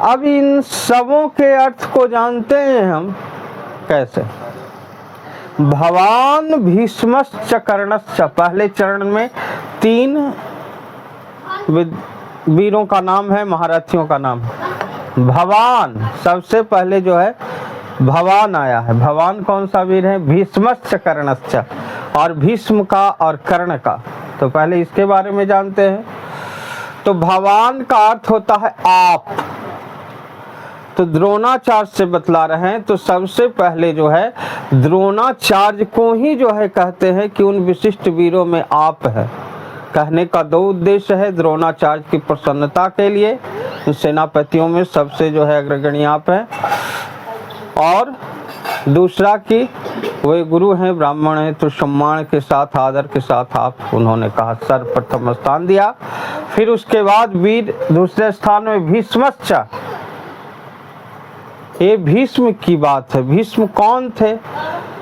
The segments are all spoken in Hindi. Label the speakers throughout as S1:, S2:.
S1: अब इन सबों के अर्थ को जानते हैं हम कैसे। भवान भीष्मश्च कर्णश्च, पहले चरण में 3 वीरों का नाम है, महारथियों का नाम है। भवान सबसे पहले जो है भवान आया है। भवान कौन सा वीर है? भीष्मश्च कर्णश्च, और भीष्म का और कर्ण का। तो पहले इसके बारे में जानते हैं। तो भवान का अर्थ होता है आप। तो द्रोणाचार्य से बतला रहे हैं। तो सबसे पहले जो है द्रोणाचार्य को ही जो है कहते हैं कि उन विशिष्ट वीरों में आप है। कहने का 2 उद्देश्य है। द्रोणाचार्य की प्रसन्नता के लिए, सेनापतियों में सबसे जो है अग्रगण्य आप है, और दूसरा कि वे गुरु हैं, ब्राह्मण हैं, तो सम्मान के साथ, आदर के साथ आप उन्होंने कहा सर्वप्रथम स्थान दिया। फिर उसके बाद वीर दूसरे स्थान में भीष्मश्च। ये भीष्म की बात है। भीष्म कौन थे?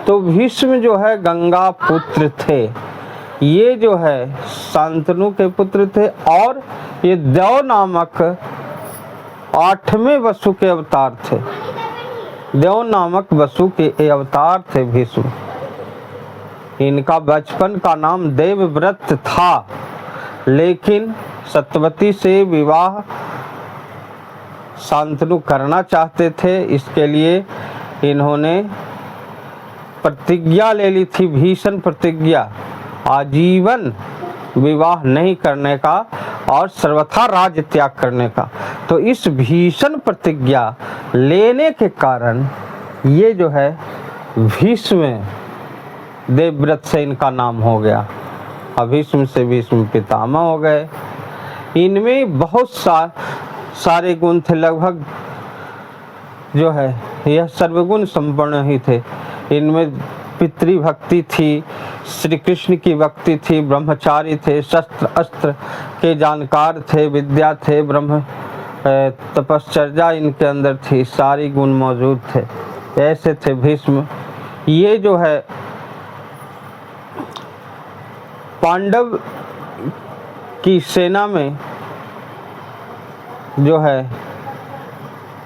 S1: तो भीष्म जो है गंगा पुत्र थे। ये जो है शांतनु के पुत्र थे, और ये देव नामक 8वें वसु के अवतार थे। देव नामक वसु के अवतार थे भीष्म। इनका बचपन का नाम देवव्रत था, लेकिन सत्यवती से विवाह शांतनु करना चाहते थे। इसके लिए इन्होंने प्रतिज्ञा ले ली थी, भीषण प्रतिज्ञा, आजीवन विवाह नहीं करने का और सर्वथा राज्य त्याग करने का। तो इस भीषण प्रतिज्ञा लेने के कारण ये जो है भीष्म देवव्रत से इनका नाम हो गया। भीष्म से भीष्म पितामह हो गए। इनमें बहुत सारे गुण थे, लगभग जो है यह सर्वगुण संपन्न ही थे। इनमें पितृभक्ति थी, श्री कृष्ण की भक्ति थी, ब्रह्मचारी थे, शस्त्र अस्त्र के जानकार थे, विद्या थे, ब्रह्म तपश्चर्या इनके अंदर थी, सारी गुण मौजूद थे। ऐसे थे भीष्म। ये जो है पांडव की सेना में जो है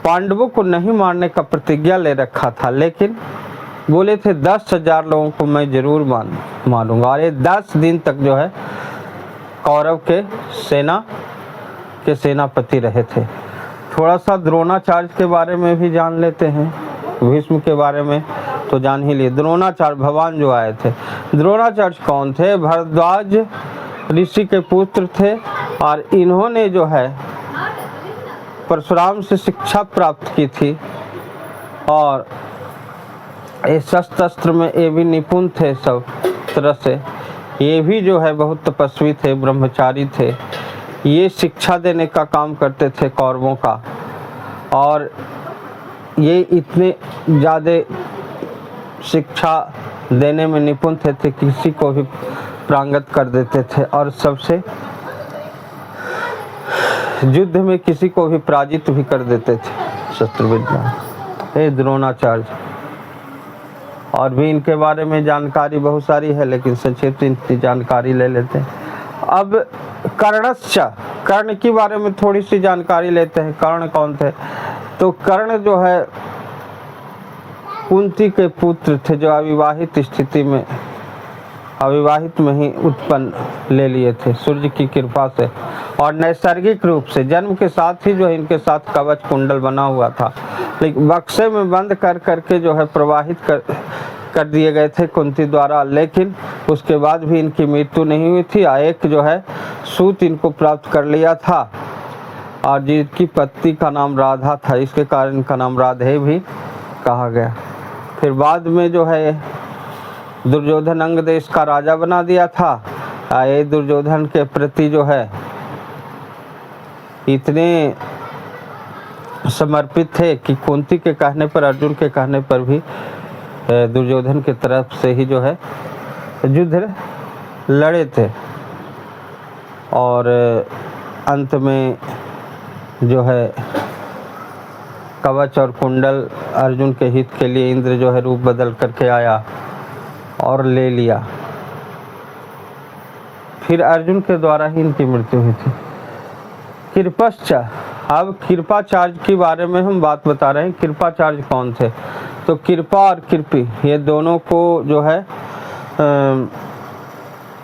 S1: पांडवों को नहीं मारने का प्रतिज्ञा ले रखा था, लेकिन बोले थे 10,000 लोगों को मैं जरूर मारूंगा। और ये 10 दिन तक जो है कौरव के सेनापति रहे थे। थोड़ा सा द्रोणाचार्य के बारे में भी जान लेते हैं। भीष्म के बारे में तो जान ही लिए। द्रोणाचार्य भगवान जो आए थे। द्रोणाचार्य कौन थे? भरद्वाज ऋषि के पुत्र थे, और इन्होंने जो है परशुराम से शिक्षा प्राप्त की थी, और ये शस्त्र अस्त्र में ये भी निपुण थे सब तरह से। ये भी जो है बहुत तपस्वी थे, ब्रह्मचारी थे। ये शिक्षा देने का काम करते थे कौरवों का, और ये इतने ज़्यादा शिक्षा देने में निपुण थे किसी को भी प्रांगत कर देते थे, और सबसे युद्ध में किसी को भी पराजित भी कर देते थे शस्त्र विद्या। ये द्रोणाचार्य। और भी इनके बारे में जानकारी बहुत सारी है, लेकिन संक्षिप्त इनकी जानकारी ले लेते हैं। अब कर्णश्च, कर्ण के बारे में थोड़ी सी जानकारी लेते हैं। कर्ण कौन थे? तो कर्ण जो है कुंती के पुत्र थे, जो अविवाहित स्थिति में, अविवाहित में ही उत्पन्न ले लिए थे सूर्य की कृपा से, और नैसर्गिक रूप से जन्म के साथ ही जो है इनके साथ कवच कुंडल बना हुआ था, लेकिन बक्से में बंद कर करके जो है प्रवाहित कर दिए गए थे कुंती द्वारा। लेकिन उसके बाद भी इनकी मृत्यु नहीं हुई थी। एक जो है सूत इनको प्राप्त कर लिया था, और जिसकी पत्नी का नाम राधा था, इसके कारण इनका नाम राधे भी कहा गया। फिर बाद में जो है दुर्योधन अंग देश का राजा बना दिया था। ये दुर्योधन के प्रति जो है इतने समर्पित थे कि कुंती के कहने पर, अर्जुन के कहने पर भी दुर्योधन की तरफ से ही जो है युद्ध लड़े थे। और अंत में जो है कवच और कुंडल अर्जुन के हित के लिए इंद्र जो है रूप बदल करके आया और ले लिया। फिर अर्जुन के द्वारा ही इनकी मृत्यु हुई थी। कृपश्च, अब कृपाचार्य के बारे में हम बात बता रहे हैं। कृपाचार्य कौन थे? तो कृपा और कृपी ये दोनों को जो है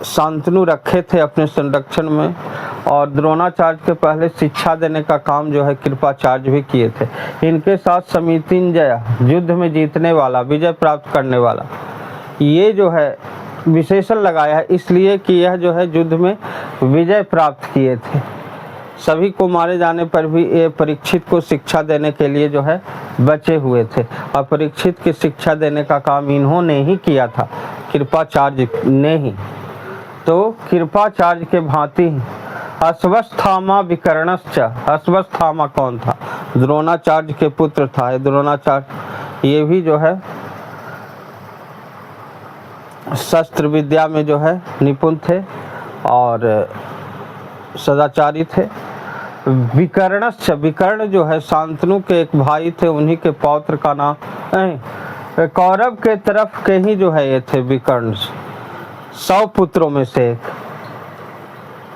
S1: शांतनु रखे थे अपने संरक्षण में, और द्रोणाचार्य के पहले शिक्षा देने का काम जो है कृपाचार्य भी किए थे। इनके साथ समितिंजय, युद्ध में जीतने वाला, विजय प्राप्त करने वाला, ये जो है विशेषण लगाया है इसलिए कि यह जो है युद्ध में विजय प्राप्त किए थे। सभी को मारे जाने पर भी ये परीक्षित को शिक्षा देने के लिए जो है बचे हुए थे, और परीक्षित की शिक्षा देने का काम इन्होंने ही किया था, कृपाचार्य ने ही। तो कृपाचार्य के भांति अश्वत्थामा विकर्णश्च, अश्वत्थामा कौन था? द्रोणाचार्य के पुत्र था। द्रोणाचार्य ये भी जो है शस्त्र विद्या में जो है निपुण थे और सदाचारी थे। विकर्णश्च, विकर्ण जो है शांतनु के एक भाई थे, उन्हीं के पौत्र का नाम कौरव के तरफ के ही जो है ये थे विकर्ण, 100 पुत्रों में से एक।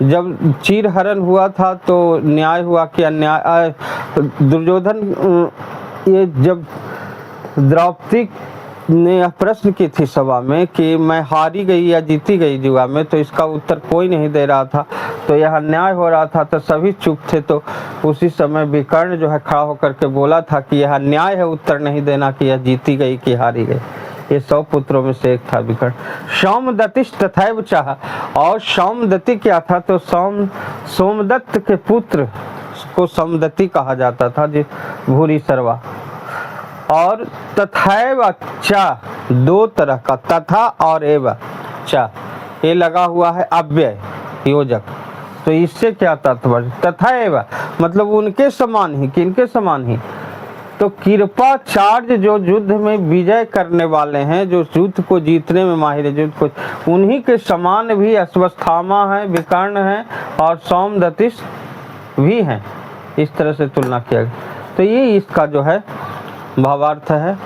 S1: जब चीरहरण हुआ था तो न्याय हुआ कि अन्याय, दुर्योधन ये जब द्रौपदी ने यह प्रश्न की थी सभा में कि मैं हारी गई या जीती गई जुआ में, तो इसका उत्तर कोई नहीं दे रहा था, तो यह अन्याय हो रहा था, तो सभी चुप थे। तो उसी समय विकर्ण जो है खड़ा होकर के बोला था कि यह अन्याय है उत्तर नहीं देना कि यह जीती गई कि हारी गई। ये 100 पुत्रों में से एक था विकर्ण। सौमदत्तिश्च तथैव चाह, और सौमदत्ति क्या था? तो सोमदत्त के पुत्र को सौमदत्ति कहा जाता था, जी भूरी सरवा। और तथैव चा, 2 तरह का तथा और एव चा, ये लगा हुआ है अव्यय योजक। तो इससे क्या तात्पर्य? तथैव मतलब उनके समान ही, किनके समान ही? तो कृपाचार्य जो युद्ध में विजय करने वाले हैं, जो युद्ध को जीतने में माहिर है, युद्ध को, उन्हीं के समान भी अश्वत्थामा है, विकर्ण है और सौमदत्तिश भी हैं। इस तरह से तुलना किया गया। तो ये इसका जो है भावार्थ है।